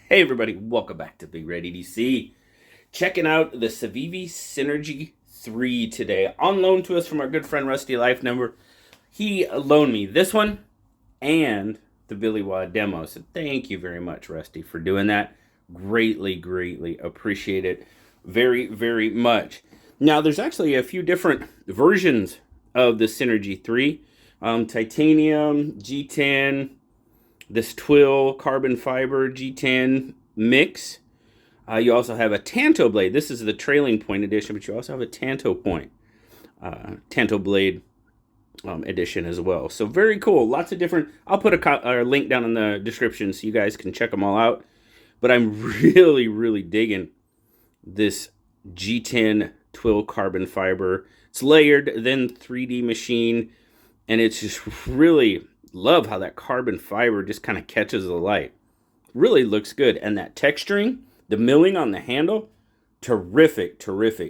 Hey everybody, welcome back to BigRedEDC. Checking out the Civivi Synergy 3 today, on loan to us from our good friend Rusty Life Number. He loaned me this one and the Billy Wad demo, so thank you very much, Rusty, for doing that. Greatly appreciate it very, very much. Now, there's actually a few different versions of the Synergy 3. Titanium, G10, this twill carbon fiber G10 mix. You also have a tanto blade. This is the trailing point edition, but you also have a tanto blade edition as well. So very cool. Lots of different. I'll put a link down in the description so you guys can check them all out. But I'm really digging this G10 twill carbon fiber. It's layered, then 3D machine, and it's just really love how that carbon fiber just kind of catches the light. Really looks good. And that texturing, the milling on the handle, terrific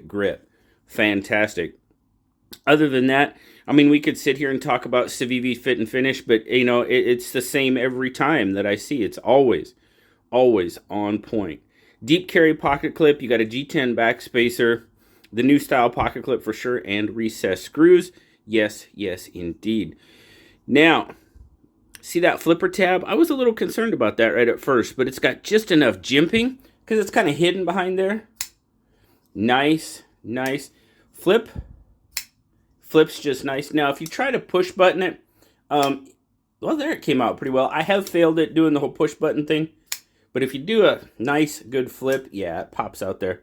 grip. Fantastic. Other than that, I mean, we could sit here and talk about Civivi fit and finish, but you know, it's the same every time that I see. It's always on point. Deep carry pocket clip. You got a G10 backspacer, the new style pocket clip for sure, and recessed screws. Yes, indeed. Now, see that flipper tab? I was a little concerned about that right at first, but it's got just enough jimping because it's kind of hidden behind there. Nice. Flips just nice. Now, if you try to push button it, well, there it came out pretty well. I have failed at doing the whole push button thing, but if you do a nice, good flip, yeah, it pops out there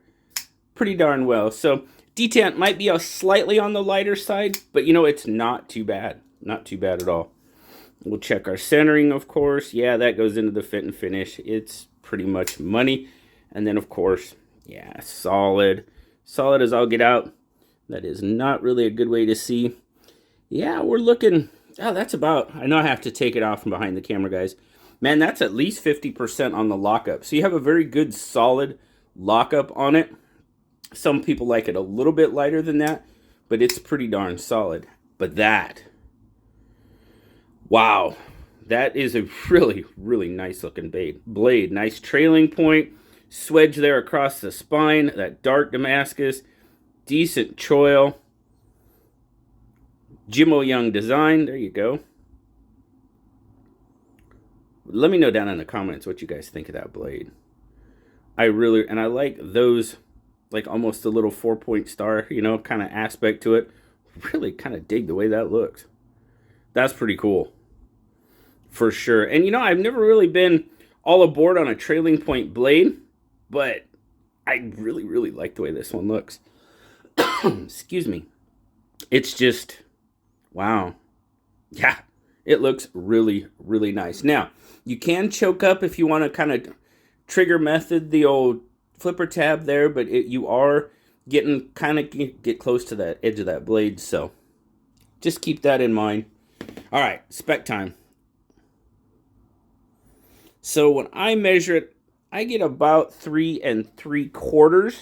pretty darn well. So, detent might be slightly on the lighter side, but you know, it's not too bad. Not too bad at all. We'll check our centering, of course. Yeah, that goes into the fit and finish. It's pretty much money. And then, of course, yeah, solid. Solid as I'll get out. That is not really a good way to see. Yeah, we're looking... Oh, that's about... I know I have to take it off from behind the camera, guys. Man, that's at least 50% on the lockup. So you have a very good, solid lockup on it. Some people like it a little bit lighter than that, but it's pretty darn solid. But that... Wow, that is a really nice looking blade. Nice trailing point, swedge there across the spine, that dark Damascus, decent choil. Jimmo Young design, there you go. Let me know down in the comments what you guys think of that blade. I like those, like almost a little 4-point star, you know, kind of aspect to it. Really kind of dig the way that looks. That's pretty cool. For sure. And you know, I've never really been all aboard on a trailing point blade, but I really like the way this one looks. Excuse me. It's just, wow. Yeah, it looks really nice. Now, you can choke up if you want to kind of trigger method the old flipper tab there, but you are getting kind of get close to that edge of that blade, so just keep that in mind. All right, spec time. So when I measure it, I get about 3 3/4,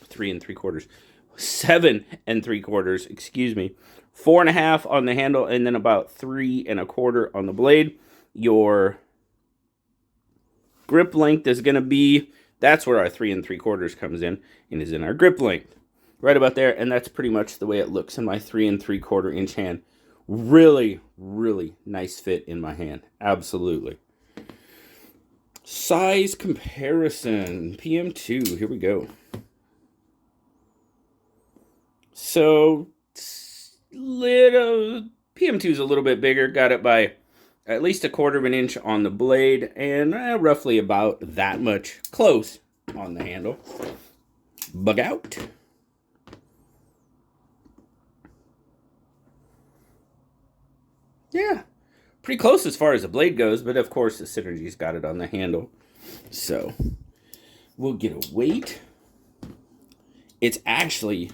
3 3/4, 7 3/4, excuse me, 4.5 on the handle, and then about 3 1/4 on the blade. Your grip length is going to be, that's where our 3 3/4 comes in, and is in our grip length. Right about there, and that's pretty much the way it looks in my 3 3/4 inch hand. Really nice fit in my hand. Absolutely. Size comparison, PM2, here we go. So, PM2 is a little bit bigger, got it by at least 1/4 of an inch on the blade, and roughly about that much close on the handle. Bug out. Yeah. Pretty close as far as the blade goes, but of course the Synergy's got it on the handle. So, we'll get a weight. It's actually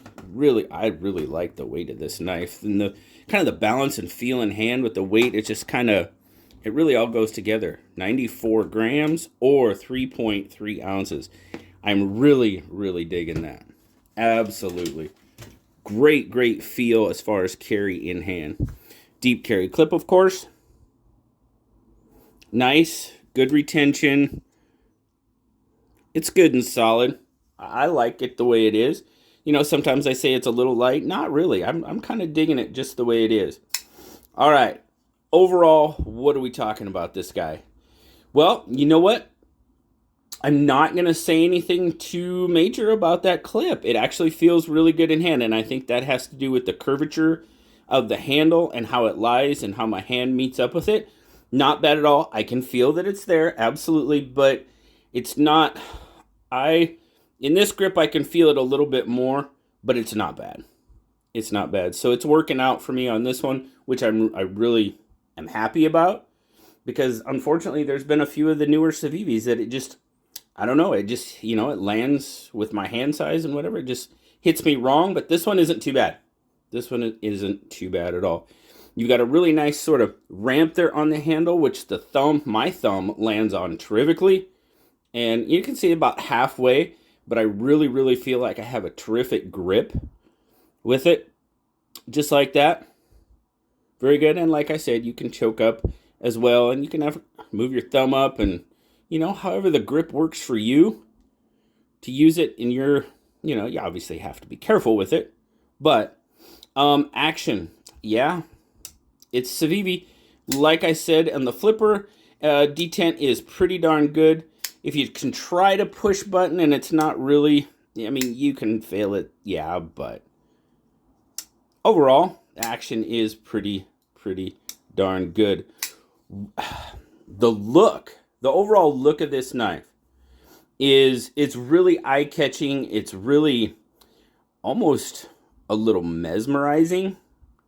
I really like the weight of this knife. And the kind of the balance and feel in hand with the weight, it just kind of, it really all goes together. 94 grams or 3.3 ounces. I'm really digging that. Absolutely. Great feel as far as carry in hand. Deep carry clip, of course. Nice, good retention. It's good and solid. I like it the way it is. You know, sometimes I say it's a little light. Not really. I'm kind of digging it just the way it is. All right. Overall, what are we talking about this guy? Well, you know what? I'm not going to say anything too major about that clip. It actually feels really good in hand, and I think that has to do with the curvature of the handle and how it lies and how my hand meets up with it. Not bad at all. I can feel that it's there, absolutely, but it's not... in this grip, I can feel it a little bit more, but it's not bad. It's not bad. So it's working out for me on this one, which I really am happy about, because unfortunately there's been a few of the newer Civivis that it just, I don't know, it just, you know, it lands with my hand size and whatever, it just hits me wrong, but this one isn't too bad. This one isn't too bad at all. You got a really nice sort of ramp there on the handle, which my thumb lands on terrifically. And you can see about halfway, but I really, really feel like I have a terrific grip with it. Just like that. Very good. And like I said, you can choke up as well. And you can move your thumb up and, you know, however the grip works for you to use it in your, you know, you obviously have to be careful with it. But action. Yeah, it's Civivi. Like I said, and the flipper detent is pretty darn good. If you can try to push button and it's not really, I mean, you can fail it, yeah, but overall, action is pretty darn good. The overall look of this knife it's really eye-catching. It's really almost a little mesmerizing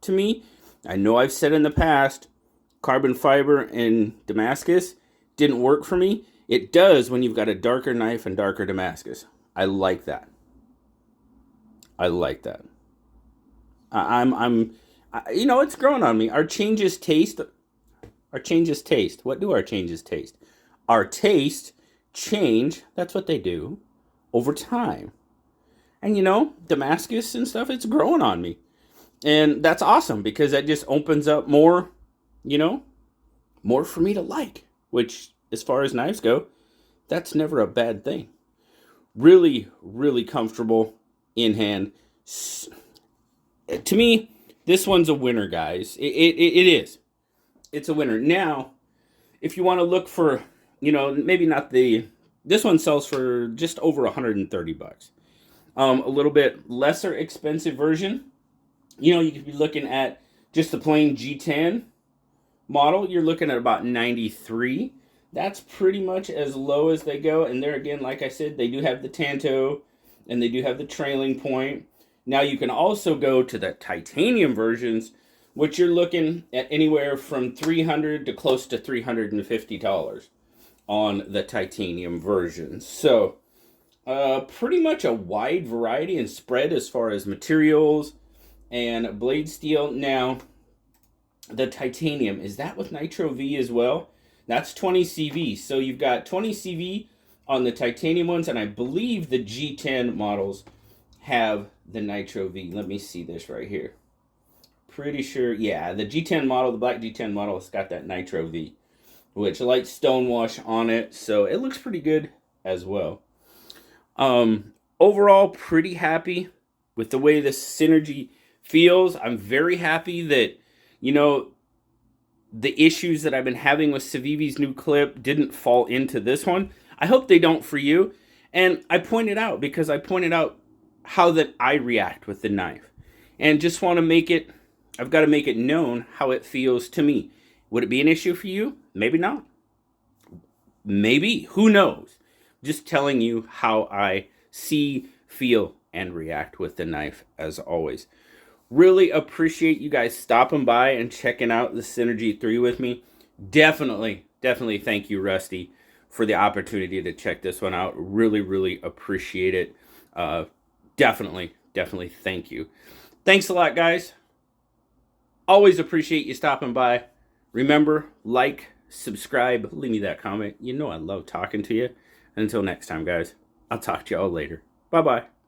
to me. I know I've said in the past, carbon fiber and Damascus didn't work for me. It does when you've got a darker knife and darker Damascus. I like that. I like that. You know, it's growing on me. Our changes taste. What do our changes taste? Our taste change. That's what they do over time. And you know, Damascus and stuff, it's growing on me. And that's awesome because that just opens up more, you know, more for me to like, which as far as knives go, that's never a bad thing. Really, really comfortable in hand. To me, this one's a winner, guys. It is. It's a winner. Now, if you want to look for, you know, maybe not this one sells for just over 130 bucks. A little bit lesser expensive version. You know, you could be looking at just the plain G10 model. You're looking at about 93. That's pretty much as low as they go. And there again, like I said, they do have the tanto and they do have the trailing point. Now you can also go to the titanium versions, which you're looking at anywhere from $300 to close to $350 on the titanium versions. So pretty much a wide variety and spread as far as materials and blade steel. Now, the titanium, is that with Nitro V as well? That's 20 CV. So you've got 20 CV on the titanium ones, and I believe the G10 models have the Nitro V. Let me see this right here. Pretty sure, yeah, the G10 model, the black G10 model, has got that Nitro V, which light stonewash on it, so it looks pretty good as well. Overall, pretty happy with the way this Synergy feels. I'm very happy that, you know, the issues that I've been having with Civivi's new clip didn't fall into this one. I hope they don't for you. And I pointed out because I pointed out how that I react with the knife. And just want to make it, I've got to make it known how it feels to me. Would it be an issue for you? Maybe not. Maybe. Who knows? Just telling you how I see, feel, and react with the knife as always. Really appreciate you guys stopping by and checking out the Synergy 3 with me. Definitely thank you, Rusty, for the opportunity to check this one out. Really appreciate it. Definitely thank you. Thanks a lot, guys. Always appreciate you stopping by. Remember, like, subscribe, leave me that comment. You know I love talking to you. Until next time, guys, I'll talk to y'all later. Bye-bye.